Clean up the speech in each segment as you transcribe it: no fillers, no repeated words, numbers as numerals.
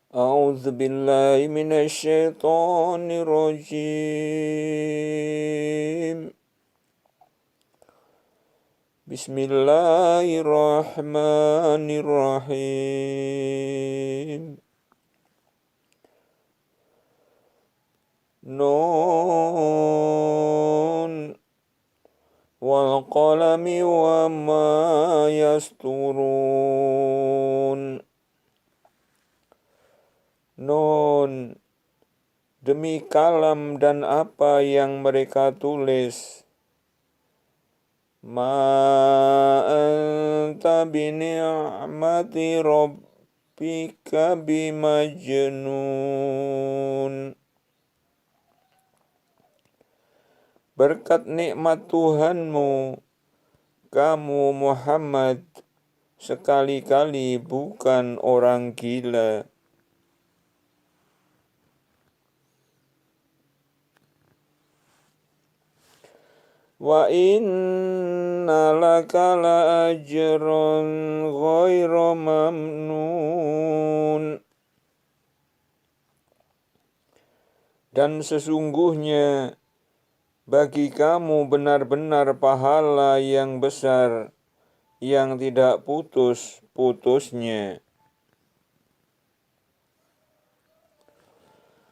أعوذ بالله من الشيطان الرجيم. بسم الله الرحمن الرحيم. نون والقلم وما يسطرون. Nun, demi kalam dan apa yang mereka tulis. Ma anta bini'mati rabbika bimajnun. Berkat nikmat Tuhanmu, kamu Muhammad sekali-kali bukan orang gila. Wa inna laka la ajran ghairu mamnun. Dan sesungguhnya bagi kamu benar-benar pahala yang besar yang tidak putus-putusnya.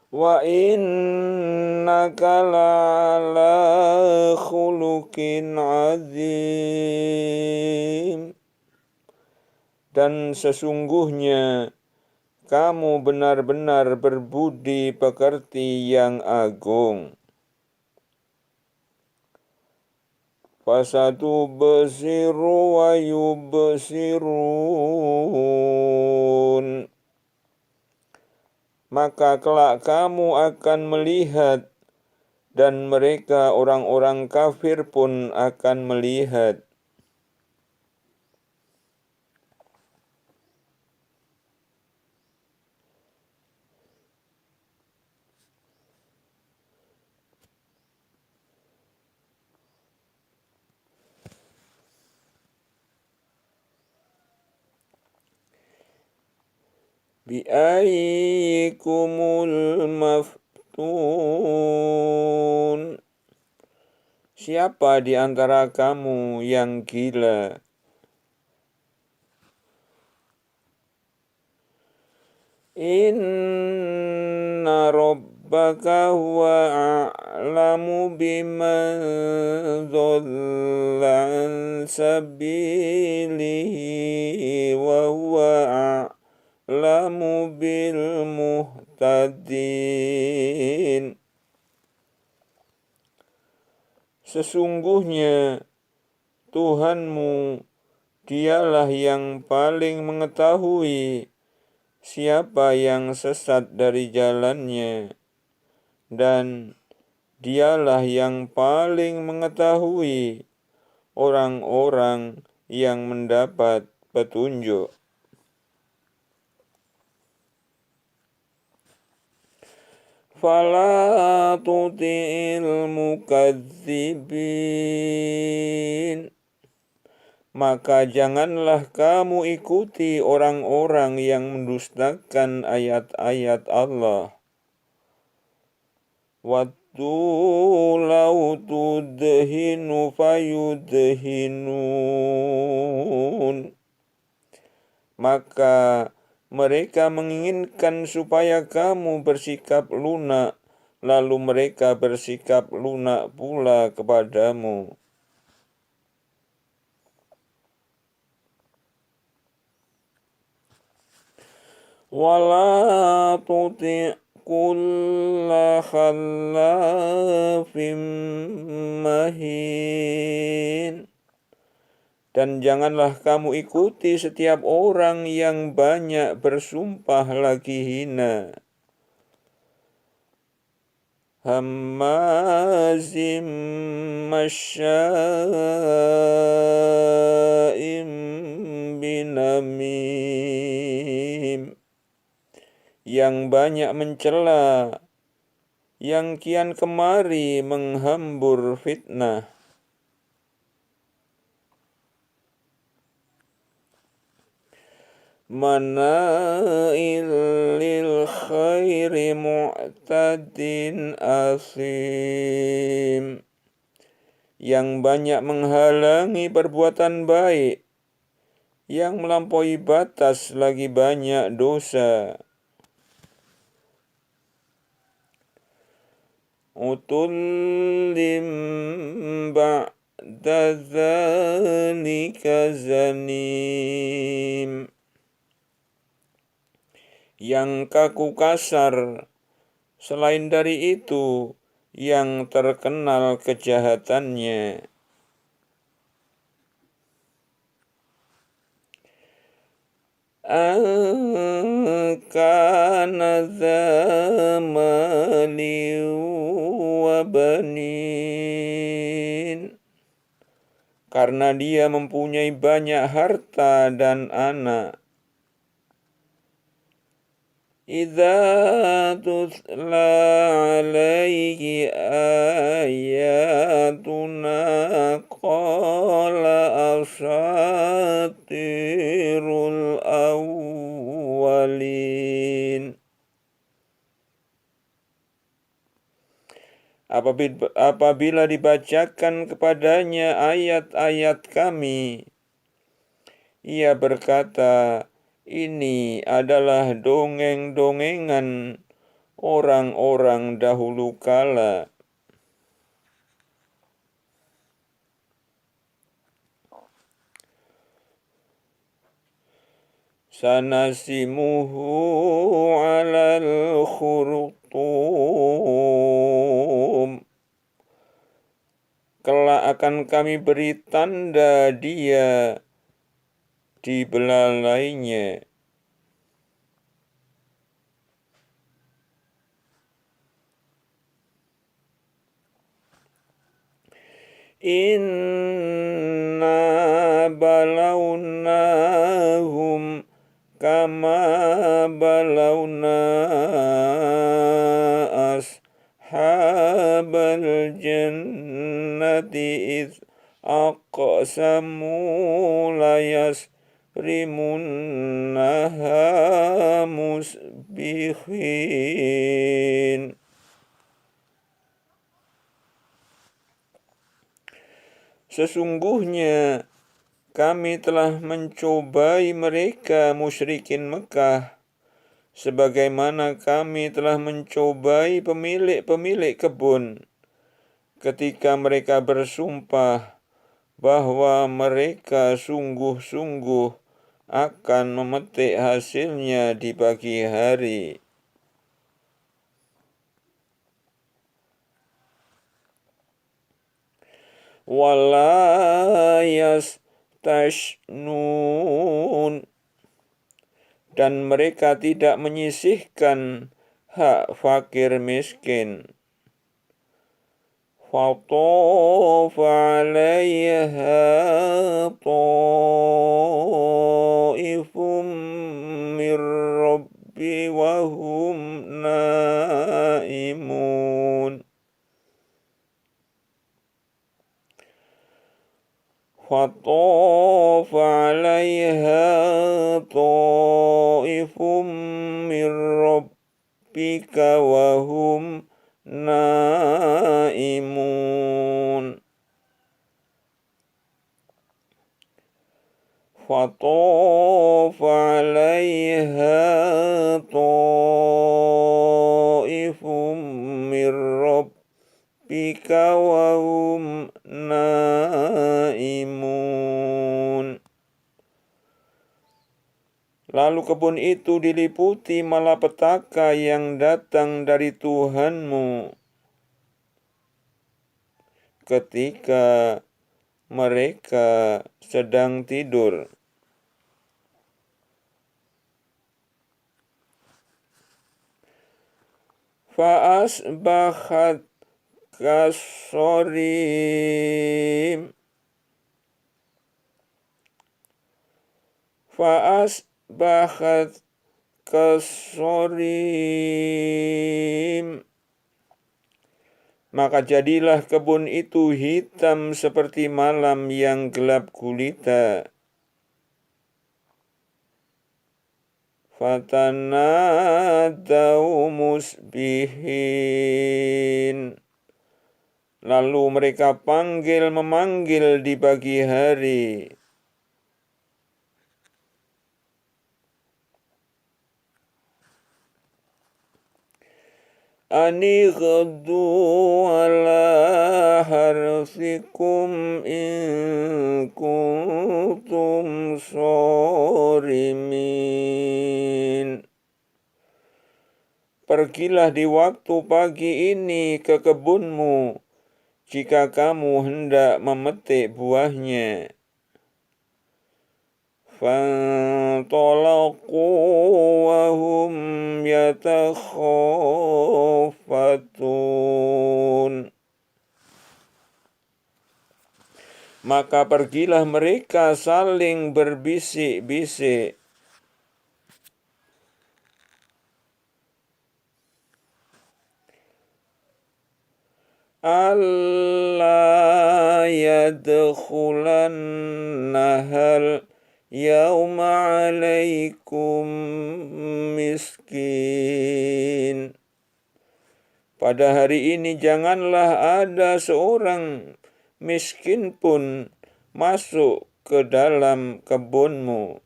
Wa innaka la'ala khuluqin azim. Dan sesungguhnya kamu benar-benar berbudi pekerti yang agung. Fasatubsiru wa yubsirun. Maka kelak kamu akan melihat, dan mereka orang-orang kafir pun akan melihat. Bi'ayyikumul maftun. Siapa di antara kamu yang gila? Inna rabbaka huwa a'lamu biman dhalla an sabilihi wa huwa a'lamu bil muhtadin. Sesungguhnya Tuhanmu, dialah yang paling mengetahui siapa yang sesat dari jalannya, dan dialah yang paling mengetahui orang-orang yang mendapat petunjuk. Fala tuti'il mukadzibin. Maka janganlah kamu ikuti orang-orang yang mendustakan ayat-ayat Allah. Waddu law tudhinu fayudhinun. Maka mereka menginginkan supaya kamu bersikap lunak, lalu mereka bersikap lunak pula kepadamu. Wala tuti' kulla khallafim mahin. Dan janganlah kamu ikuti setiap orang yang banyak bersumpah lagi hina. Hammazim masya'im binamim. Yang banyak mencela, yang kian kemari menghambur fitnah. mana'il lil khairi mu'tadin asim, yang banyak menghalangi perbuatan baik, yang melampaui batas lagi banyak dosa. Utullim ba'da dzalika zanim, yang kaku kasar, selain dari itu yang terkenal kejahatannya. Kana dzamali wa banin, karena dia mempunyai banyak harta dan anak. Idza tutla alaihi ayatuna qala asatirul awwalin. Apabila dibacakan kepadanya ayat-ayat kami, ia berkata, ini adalah dongeng-dongengan orang-orang dahulu kala. Sanasimuhu alal khurtum, kelak akan kami beri tanda dia di belalainya. Inna balawnahum kama balawna ashabal jannati idh aqsamu layasrimunnaha musbikhin. Sesungguhnya kami telah mencobai mereka musyrikin Mekah, sebagaimana kami telah mencobai pemilik-pemilik kebun, ketika mereka bersumpah bahwa mereka sungguh-sungguh akan memetik hasilnya di pagi hari. Wala yastashnun, dan mereka tidak menyisihkan hak fakir miskin. Fatafa 'alaiha ta'ifum mir rabbi wa hum naimun. فطاف عليها طائف من ربك وهم نائمون. فطاف عليها طائف من ربك وهم naimun. Lalu kebun itu diliputi malapetaka yang datang dari Tuhanmu ketika mereka sedang tidur. Fa'asbahat kasorim, fa'asbahat kasorim, maka jadilah kebun itu hitam seperti malam yang gelap gulita. fatanadaw musbihin. Lalu mereka memanggil di pagi hari. Anighdu ala harsikum in kuntum shorimin. Pergilah di waktu pagi ini ke kebunmu, jika kamu hendak memetik buahnya. Fantalaqu wa hum yatakhafatun. Maka pergilah mereka saling berbisik-bisik. Alla yadkhulannahal yauma alaikum miskin. Pada hari ini janganlah ada seorang miskin pun masuk ke dalam kebunmu.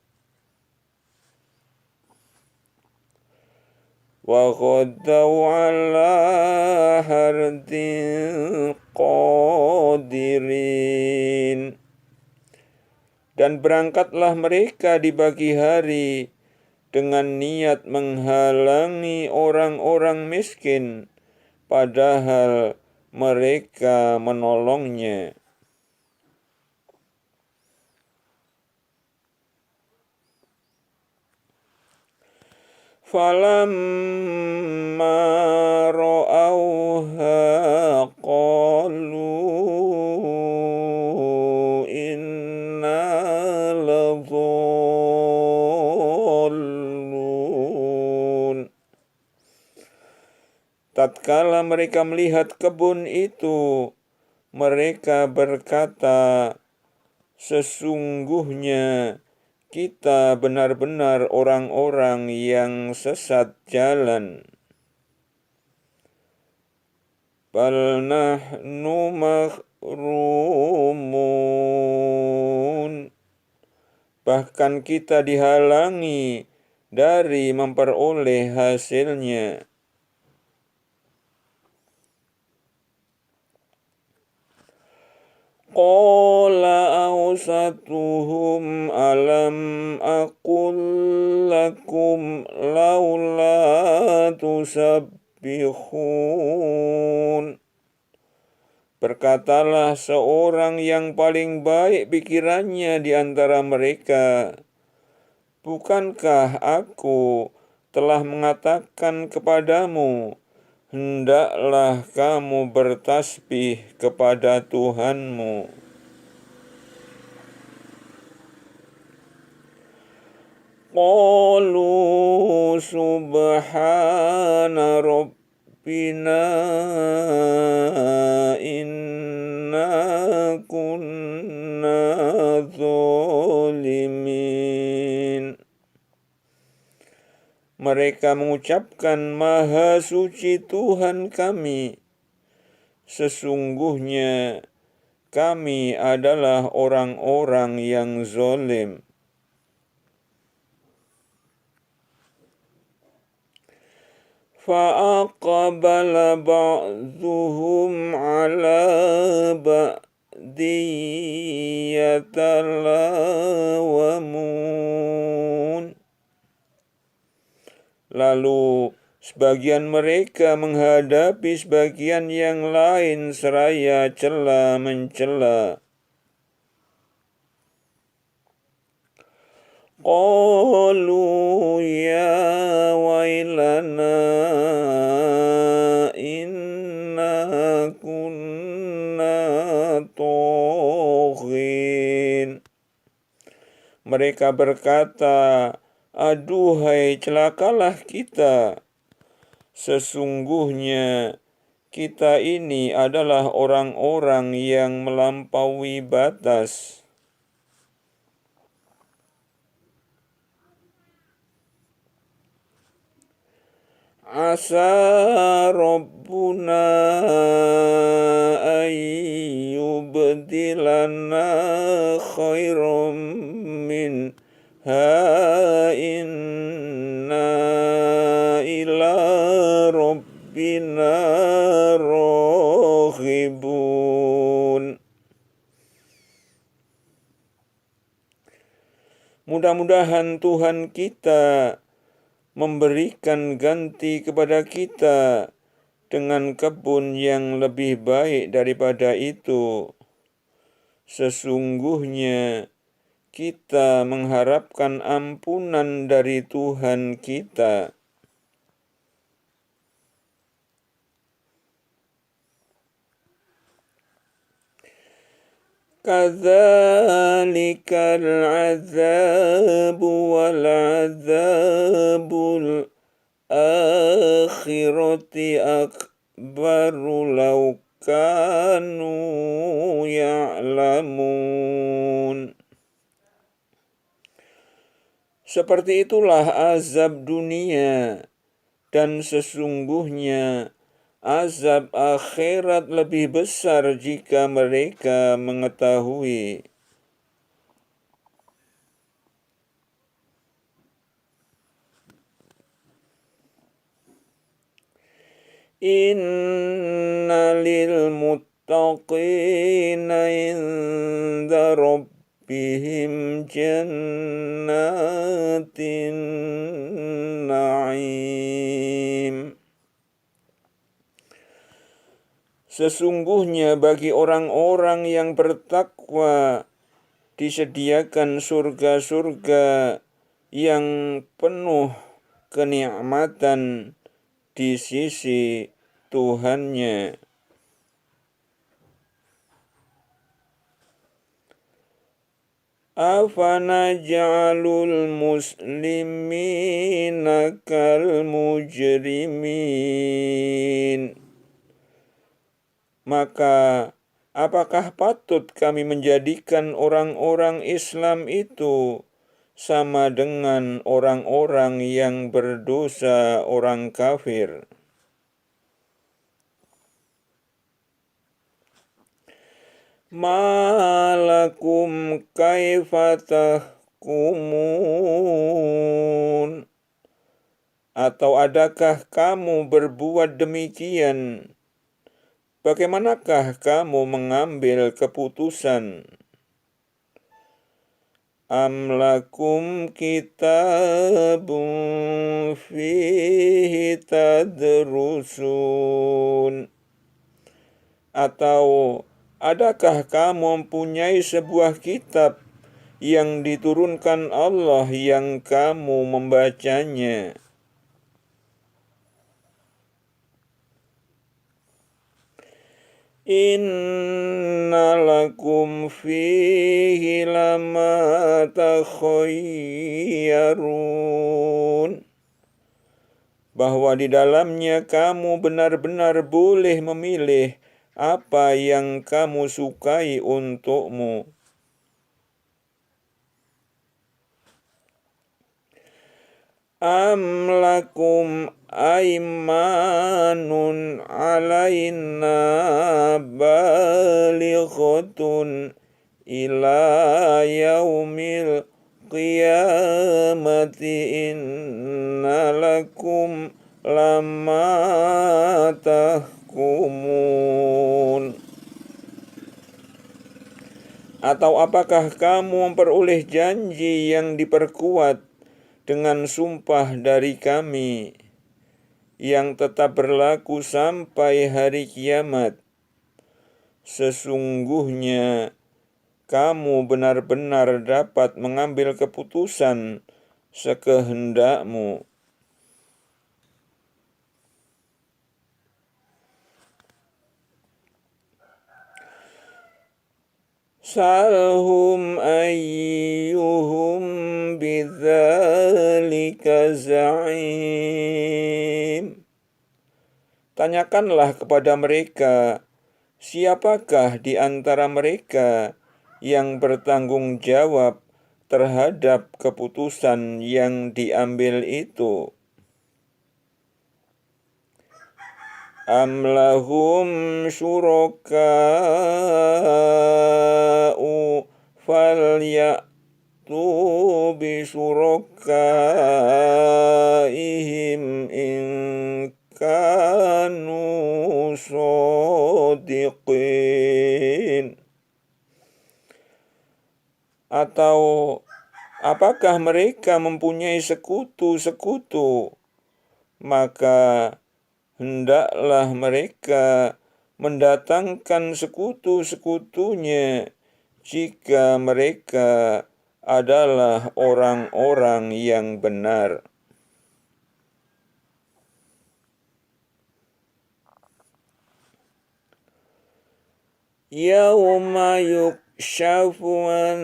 Wa ghadaw ala hardin qadirin. Dan berangkatlah mereka di pagi hari dengan niat menghalangi orang-orang miskin, padahal mereka menolongnya. Falamma ra'awha qalu inna ladhallun. Tatkala mereka melihat kebun itu, mereka berkata, sesungguhnya kita benar-benar orang-orang yang sesat jalan. Bal nahnu mahrumun. Bahkan kita dihalangi dari memperoleh hasilnya. Qala awsatuhum alam aqul lakum laula tusabbihun. Berkatalah seorang yang paling baik pikirannya di antara mereka, bukankah aku telah mengatakan kepadamu, hendaklah kamu bertasbih kepada Tuhanmu. Qalu subhana rabbina inna kunna zalimin. Mereka mengucapkan, Maha suci Tuhan kami, sesungguhnya kami adalah orang-orang yang zalim. Fa'aqbala ba'duhum ala ba'di yatalawamun. Lalu sebagian mereka menghadapi sebagian yang lain seraya cela-mencela. Qalu ya wailana inna kunna taghin. Mereka berkata, aduhai celakalah kita, sesungguhnya kita ini adalah orang-orang yang melampaui batas. Asa Rabbuna ayyubdilana khairum minha inna ila Rabbina raghibun. Mudah-mudahan Tuhan kita memberikan ganti kepada kita dengan kebun yang lebih baik daripada itu. Sesungguhnya kita mengharapkan ampunan dari Tuhan kita. Kadzalikal azabu wal azabul akhirati akbaru law kanu ya'lamun. Seperti itulah azab dunia, dan sesungguhnya azab akhirat lebih besar jika mereka mengetahui. Inna lil muttaqina inda rabbihim jannatin na'im. Sesungguhnya bagi orang-orang yang bertakwa disediakan surga-surga yang penuh kenikmatan di sisi Tuhannya. Afanaj'alul muslimina kal mujrimin. Maka apakah patut kami menjadikan orang-orang Islam itu sama dengan orang-orang yang berdosa, orang kafir? Malakum kaifa tahkumun. Atau adakah kamu berbuat demikian? Bagaimanakah kamu mengambil keputusan? Am lakum kitabun fihi tadrusun. Atau adakah kamu mempunyai sebuah kitab yang diturunkan Allah yang kamu membacanya? Inna lakum fihi lama takhayyarun. Bahwa di dalamnya kamu benar-benar boleh memilih apa yang kamu sukai untukmu. Am lakum aimanun alaina balighatun ila yaumil qiyamati inna lakum lama tahkumun. Atau apakah kamu memperoleh janji yang diperkuat dengan sumpah dari kami yang tetap berlaku sampai hari kiamat? Sesungguhnya kamu benar-benar dapat mengambil keputusan sekehendakmu. Salhum ayyuhum bidzalika za'im. Tanyakanlah kepada mereka, siapakah di antara mereka yang bertanggung jawab terhadap keputusan yang diambil itu? Am lahum syuraka'u falya'tu bi syurakaihim in kanu shodiqin. Atau apakah mereka mempunyai sekutu-sekutu? Maka hendaklah mereka mendatangkan sekutu-sekutunya jika mereka adalah orang-orang yang benar. Yauma yukshafu an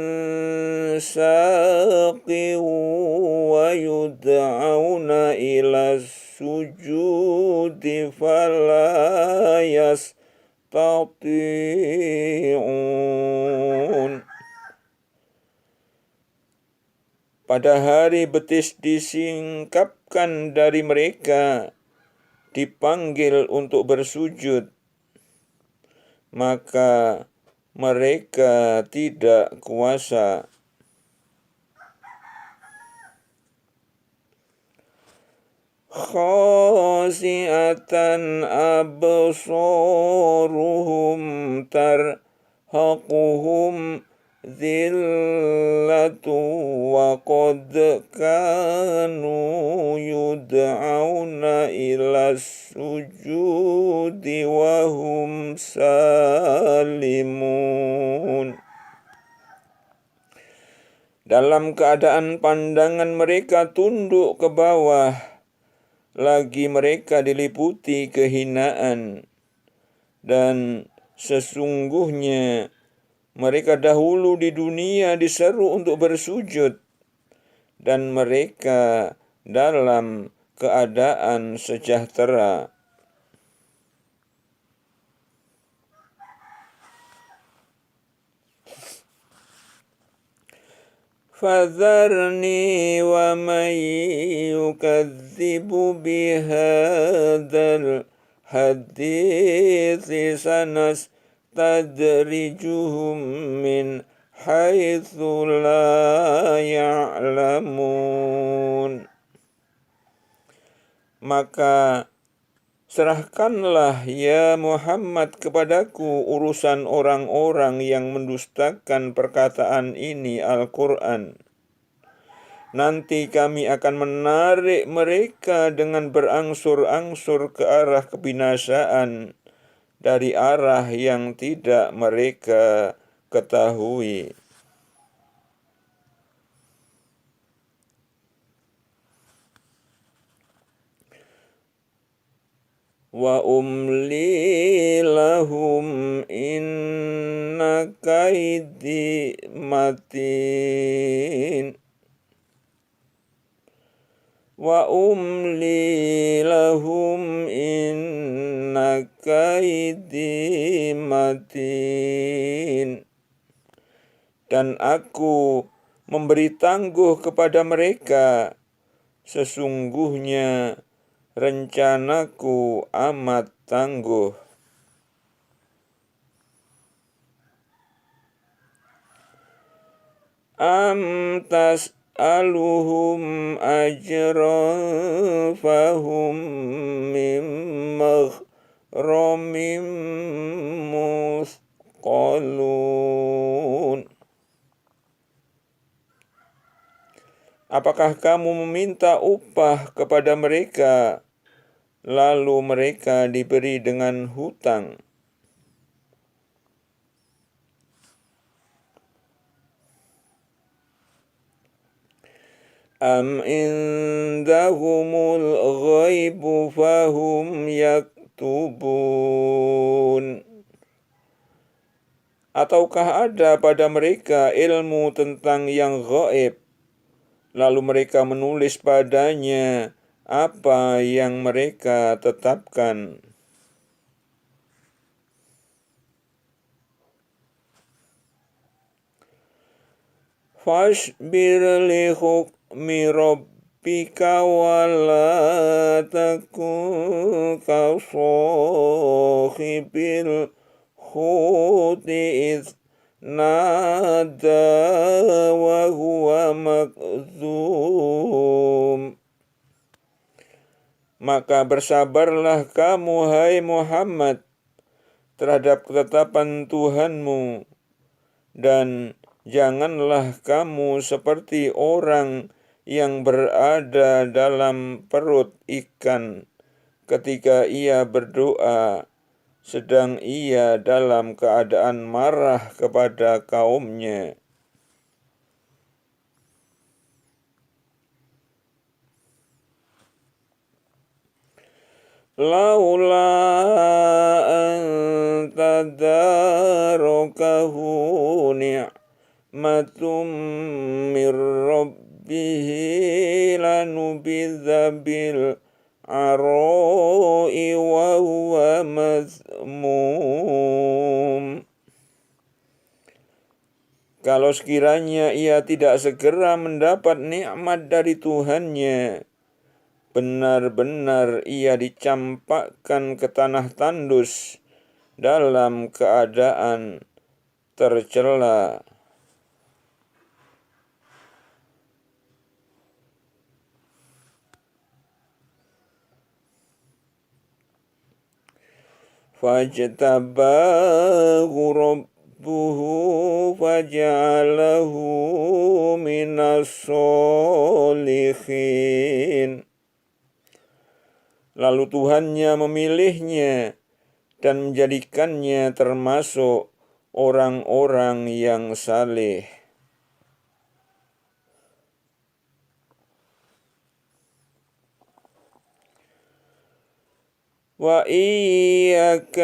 saqin wa yud'auna ila sujudi fala yastati'un. Pada hari betis disingkapkan dari mereka, dipanggil untuk bersujud, maka mereka tidak kuasa. Khasi'atan absaruhum tarhaquhum dhillatu wa qad kanu yud'auna ila sujudi wa hum salimun. Dalam keadaan pandangan mereka tunduk ke bawah, lagi mereka diliputi kehinaan, dan sesungguhnya mereka dahulu di dunia diseru untuk bersujud, dan mereka dalam keadaan sejahtera. Fadharni wa man yukadzibu bihadzal hadithi sanastadrijuhum min haitsu la ya'lamun. Maka serahkanlah ya Muhammad kepadaku urusan orang-orang yang mendustakan perkataan ini Al-Quran. Nanti kami akan menarik mereka dengan berangsur-angsur ke arah kebinasaan dari arah yang tidak mereka ketahui. Wa umli lahum inna kaidi matin. Wa umli lahum inna kaidi matin. Dan aku memberi tangguh kepada mereka, sesungguhnya rencanaku amat tangguh. Am tas'aluhum ajran fahum min maghramin muthqalun. Apakah kamu meminta upah kepada mereka, lalu mereka diberi dengan hutang? Am indahumul ghaibu fahum yaktubun. Ataukah ada pada mereka ilmu tentang yang gaib, lalu mereka menulis padanya apa yang mereka tetapkan? Fasbir li hukmi rabbika wa la takun kasahibil huti idh nada wa huwa makdzum. Maka bersabarlah kamu, hai Muhammad, terhadap ketetapan Tuhanmu, dan janganlah kamu seperti orang yang berada dalam perut ikan ketika ia berdoa, sedang ia dalam keadaan marah kepada kaumnya. Laula an tadarakahu ni'matum mir rabbihi lanubidza bil arai wa huwa mazmum. Kalau sekiranya ia tidak segera mendapat nikmat dari Tuhannya, benar-benar ia dicampakkan ke tanah tandus dalam keadaan tercela. Fajtabahu rabbuhu faja'alahu minas sholihin. Lalu Tuhannya memilihnya dan menjadikannya termasuk orang-orang yang saleh. Wa iyyakadul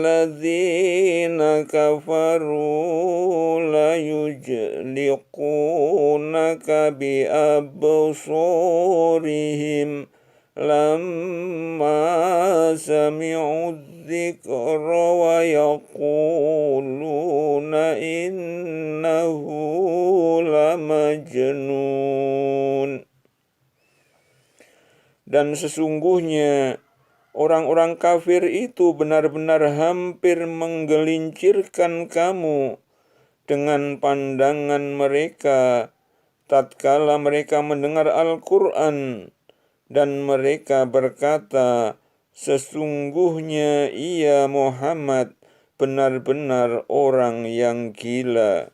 ladzina kafaru la yujliqunaka bi absarihim lamma sami'u dzikra wa yaquluna innahu lamajnun. Dan sesungguhnya orang-orang kafir itu benar-benar hampir menggelincirkan kamu dengan pandangan mereka tatkala mereka mendengar Al-Quran, dan mereka berkata, sesungguhnya ia Muhammad benar-benar orang yang gila.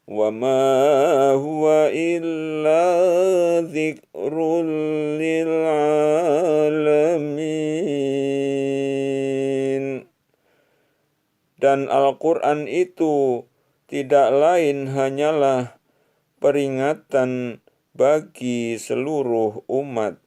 Wa ma huwa illa dzikrul lil alamin. Dan Al-Quran itu tidak lain hanyalah peringatan bagi seluruh umat.